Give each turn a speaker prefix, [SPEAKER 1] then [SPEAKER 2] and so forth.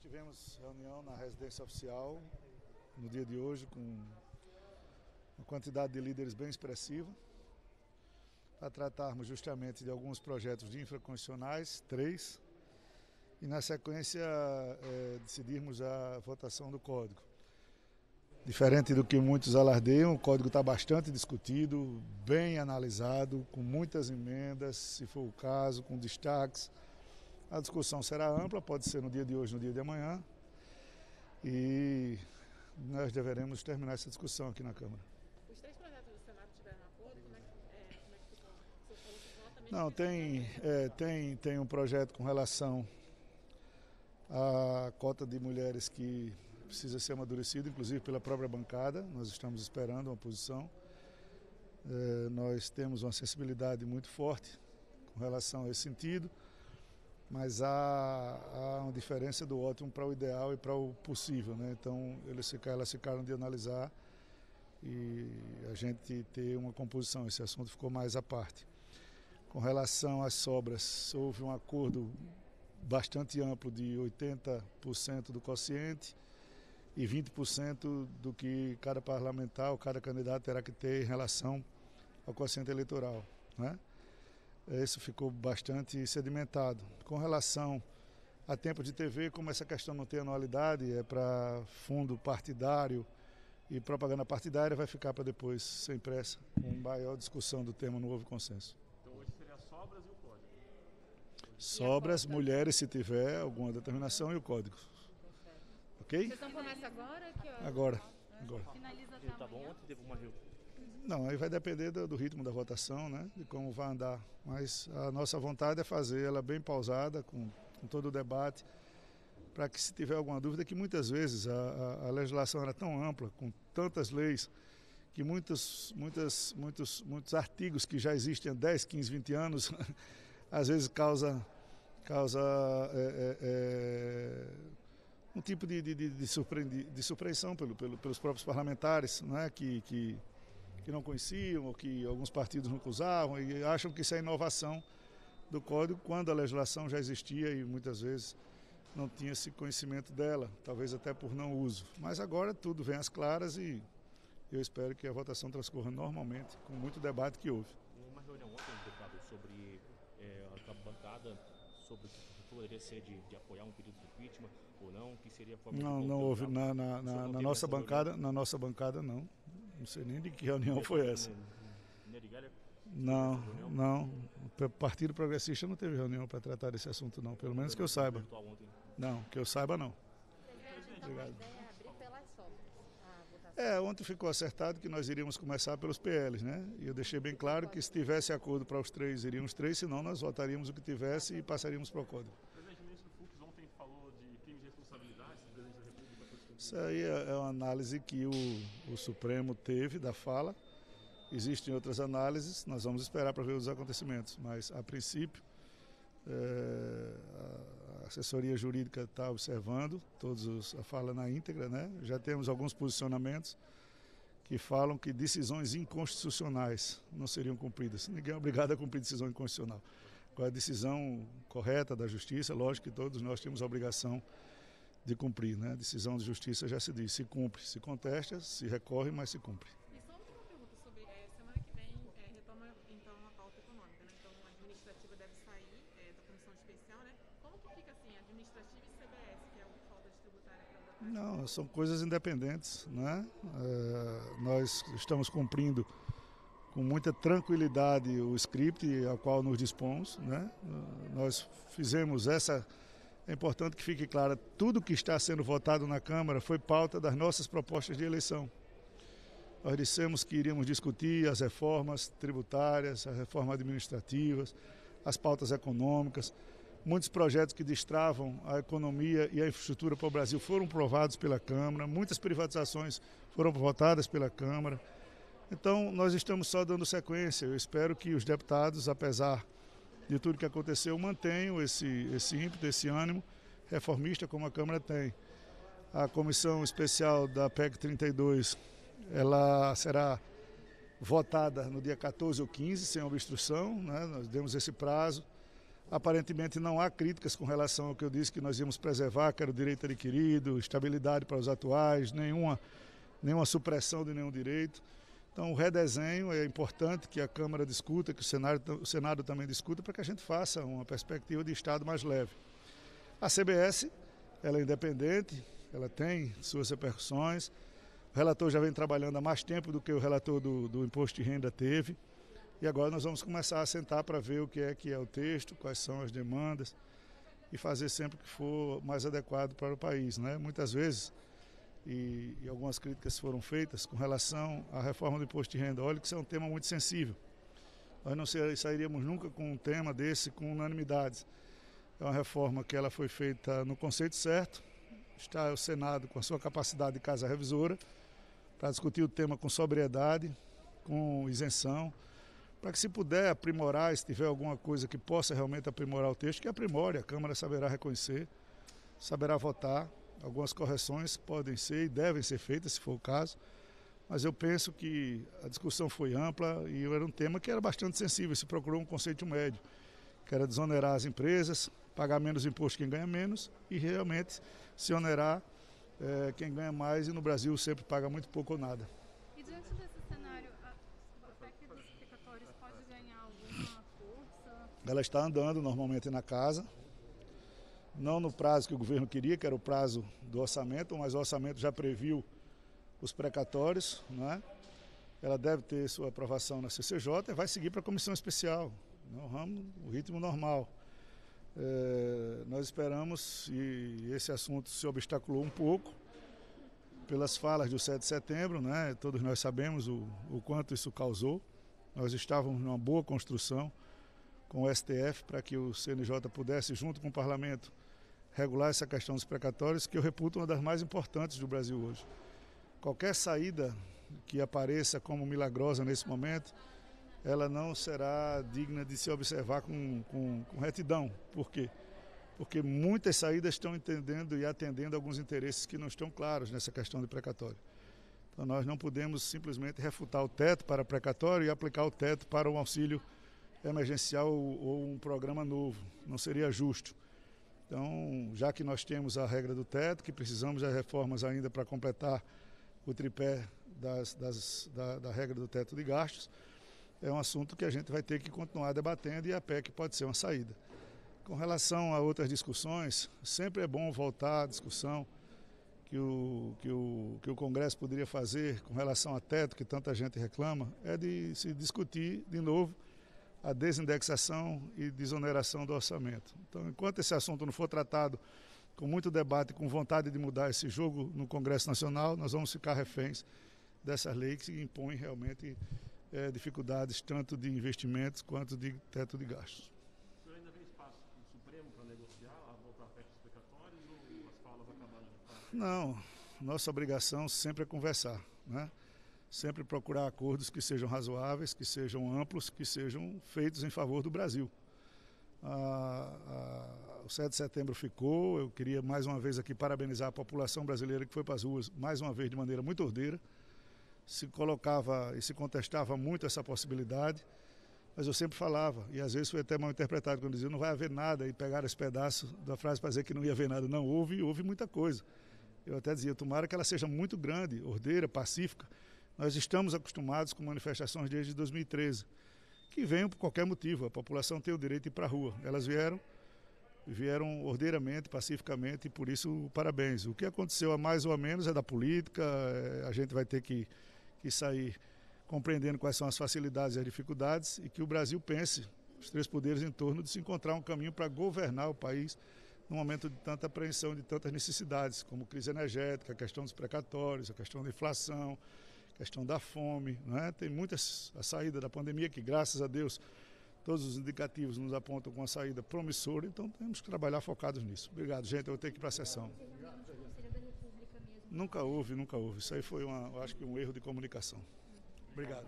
[SPEAKER 1] tivemos reunião na residência oficial no dia de hoje com uma quantidade de líderes bem expressiva para tratarmos justamente de alguns projetos de infraconstitucionais, 3, e na sequência decidirmos a votação do código. Diferente do que muitos alardeiam, o código está bastante discutido, bem analisado, com muitas emendas, se for o caso, com destaques. A discussão será ampla, pode ser no dia de hoje, no dia de amanhã, e nós deveremos terminar essa discussão aqui na Câmara.
[SPEAKER 2] Os 3 projetos do Senado tiveram acordo? Como é que ficou? Você falou que vota mesmo?
[SPEAKER 1] Não, tem um projeto com relação à cota de mulheres que precisa ser amadurecido, inclusive pela própria bancada. Nós estamos esperando uma posição. Nós temos uma sensibilidade muito forte com relação a esse sentido, mas há uma diferença do ótimo para o ideal e para o possível, né? Então elas ficaram de analisar e a gente ter uma composição. Esse assunto ficou mais à parte. Com relação às sobras, houve um acordo bastante amplo de 80% do quociente e 20% do que cada parlamentar ou cada candidato terá que ter em relação ao quociente eleitoral, né? Isso ficou bastante sedimentado. Com relação a tempo de TV, como essa questão não tem anualidade, é para fundo partidário e propaganda partidária, vai ficar para depois, sem pressa. Com maior discussão do tema, não houve consenso.
[SPEAKER 3] Então hoje seria sobras e o código?
[SPEAKER 1] Sobras, mulheres, se tiver alguma determinação, e o código. Ok?
[SPEAKER 2] Vocês vão começar agora? Que horas?
[SPEAKER 1] Agora.
[SPEAKER 2] Finaliza até
[SPEAKER 3] Tá bom,
[SPEAKER 2] amanhã?
[SPEAKER 3] ontem teve uma reunião.
[SPEAKER 1] Não, aí vai depender do ritmo da votação, né? De como vai andar. Mas a nossa vontade é fazer ela bem pausada, com todo o debate, para que, se tiver alguma dúvida, que muitas vezes a legislação era tão ampla, com tantas leis, que muitos artigos que já existem há 10, 15, 20 anos, às vezes causa um tipo de surpreensão pelos próprios parlamentares, né? Que não conheciam, ou que alguns partidos não usavam, e acham que isso é inovação do Código, quando a legislação já existia e muitas vezes não tinha esse conhecimento dela, talvez até por não uso. Mas agora tudo vem às claras e eu espero que a votação transcorra normalmente, com muito debate que houve.
[SPEAKER 3] Uma reunião ontem, deputado, sobre a bancada, sobre o que poderia ser de apoiar um pedido de impeachment ou não, que seria a forma de
[SPEAKER 1] Não houve na nossa bancada, não. Não sei nem de que reunião foi essa. Não. O Partido Progressista não teve reunião para tratar desse assunto, não. Pelo menos que eu saiba. Não, que eu saiba, não. Obrigado. Ontem ficou acertado que nós iríamos começar pelos PLs, né? E eu deixei bem claro que, se tivesse acordo para os 3, iriam os 3, senão nós votaríamos o que tivesse e passaríamos para o código.
[SPEAKER 3] O presidente ministro Fux ontem falou de crime de responsabilidade do presidente da República.
[SPEAKER 1] Isso aí é uma análise que o Supremo teve da fala. Existem outras análises, nós vamos esperar para ver os acontecimentos, mas, a princípio, a assessoria jurídica está observando a fala na íntegra, né? Já temos alguns posicionamentos que falam que decisões inconstitucionais não seriam cumpridas. Ninguém é obrigado a cumprir decisão inconstitucional. Qual é a decisão correta da justiça? Lógico que todos nós temos a obrigação de cumprir, né? A decisão de justiça já se diz, se cumpre, se contesta, se recorre, mas se cumpre.
[SPEAKER 2] E só uma pergunta sobre, semana que vem retoma então a pauta econômica, né? Então a administrativa deve sair da comissão especial, né? Como que fica assim, administrativa e CBS, que é o que falta de tributária para votar?
[SPEAKER 1] Não, são coisas independentes, né? Nós estamos cumprindo com muita tranquilidade o script ao qual nos dispomos, né? Nós fizemos essa... É importante que fique claro, tudo que está sendo votado na Câmara foi pauta das nossas propostas de eleição. Nós dissemos que iríamos discutir as reformas tributárias, as reformas administrativas, as pautas econômicas. Muitos projetos que destravam a economia e a infraestrutura para o Brasil foram aprovados pela Câmara, muitas privatizações foram votadas pela Câmara. Então, nós estamos só dando sequência. Eu espero que os deputados, apesar de tudo que aconteceu, mantenham esse ímpeto, esse ânimo reformista como a Câmara tem. A comissão especial da PEC 32, ela será votada no dia 14 ou 15, sem obstrução, né? Nós demos esse prazo. Aparentemente não há críticas com relação ao que eu disse que nós íamos preservar, que era o direito adquirido, estabilidade para os atuais, nenhuma supressão de nenhum direito. Então o redesenho é importante que a Câmara discuta, que o Senado também discuta, para que a gente faça uma perspectiva de Estado mais leve. A CBS, ela é independente, ela tem suas repercussões. O relator já vem trabalhando há mais tempo do que o relator do imposto de renda teve. E agora nós vamos começar a sentar para ver o que é o texto, quais são as demandas e fazer sempre o que for mais adequado para o país, né? Muitas vezes, e algumas críticas foram feitas com relação à reforma do imposto de renda. Olha que isso é um tema muito sensível. Nós não sairíamos nunca com um tema desse com unanimidade. É uma reforma que ela foi feita no conceito certo. Está o Senado com a sua capacidade de casa revisora para discutir o tema com sobriedade, com isenção, para que se puder aprimorar, se tiver alguma coisa que possa realmente aprimorar o texto, que aprimore, a Câmara saberá reconhecer, saberá votar. Algumas correções podem ser e devem ser feitas, se for o caso, mas eu penso que a discussão foi ampla e era um tema que era bastante sensível, se procurou um conceito médio, que era desonerar as empresas, pagar menos imposto quem ganha menos e realmente se onerar quem ganha mais, e no Brasil sempre paga muito pouco ou nada.
[SPEAKER 2] E diante desse cenário, a PEC dos precatórios pode ganhar alguma força?
[SPEAKER 1] Ela está andando normalmente na casa, não no prazo que o governo queria, que era o prazo do orçamento, mas o orçamento já previu os precatórios, não é? Ela deve ter sua aprovação na CCJ e vai seguir para a comissão especial, no ritmo normal. Nós esperamos, e esse assunto se obstaculou um pouco pelas falas do 7 de setembro, né? Todos nós sabemos o quanto isso causou. Nós estávamos numa boa construção com o STF para que o CNJ pudesse, junto com o Parlamento, regular essa questão dos precatórios, que eu reputo uma das mais importantes do Brasil hoje. Qualquer saída que apareça como milagrosa nesse momento, ela não será digna de se observar com retidão. Por quê? Porque muitas saídas estão entendendo e atendendo alguns interesses que não estão claros nessa questão de precatório. Então nós não podemos simplesmente refutar o teto para precatório e aplicar o teto para um auxílio emergencial ou um programa novo. Não seria justo. Então, já que nós temos a regra do teto, que precisamos de reformas ainda para completar o tripé da regra do teto de gastos, é um assunto que a gente vai ter que continuar debatendo e a PEC pode ser uma saída. Com relação a outras discussões, sempre é bom voltar à discussão que o Congresso poderia fazer com relação a teto, que tanta gente reclama, é de se discutir de novo a desindexação e desoneração do orçamento. Então, enquanto esse assunto não for tratado com muito debate, com vontade de mudar esse jogo no Congresso Nacional, nós vamos ficar reféns dessas leis que impõem realmente dificuldades tanto de investimentos quanto de teto de gastos.
[SPEAKER 3] O senhor ainda vê espaço no Supremo para negociar a volta à PEC dos precatórios ou as falas acabaram de falar?
[SPEAKER 1] Não, nossa obrigação sempre é conversar, né? Sempre procurar acordos que sejam razoáveis, que sejam amplos, que sejam feitos em favor do Brasil. O 7 de setembro ficou, eu queria mais uma vez aqui parabenizar a população brasileira que foi para as ruas, mais uma vez de maneira muito ordeira. Se colocava e se contestava muito essa possibilidade, mas eu sempre falava, e às vezes foi até mal interpretado quando dizia não vai haver nada, e pegaram esse pedaço da frase para dizer que não ia haver nada. Não, houve muita coisa. Eu até dizia, tomara que ela seja muito grande, ordeira, pacífica. Nós estamos acostumados com manifestações desde 2013, que venham por qualquer motivo, a população tem o direito de ir para a rua. Elas vieram ordeiramente, pacificamente, e por isso, parabéns. O que aconteceu a mais ou a menos é da política, a gente vai ter que sair compreendendo quais são as facilidades e as dificuldades e que o Brasil pense, os três poderes, em torno de se encontrar um caminho para governar o país num momento de tanta apreensão, de tantas necessidades, como crise energética, a questão dos precatórios, a questão da inflação, a questão da fome, né? Tem muitas, a saída da pandemia, que graças a Deus todos os indicativos nos apontam com uma saída promissora, então temos que trabalhar focados nisso. Obrigado, gente, eu vou ter que ir para a sessão. Nunca houve. Isso aí foi, eu acho que um erro de comunicação. Obrigado.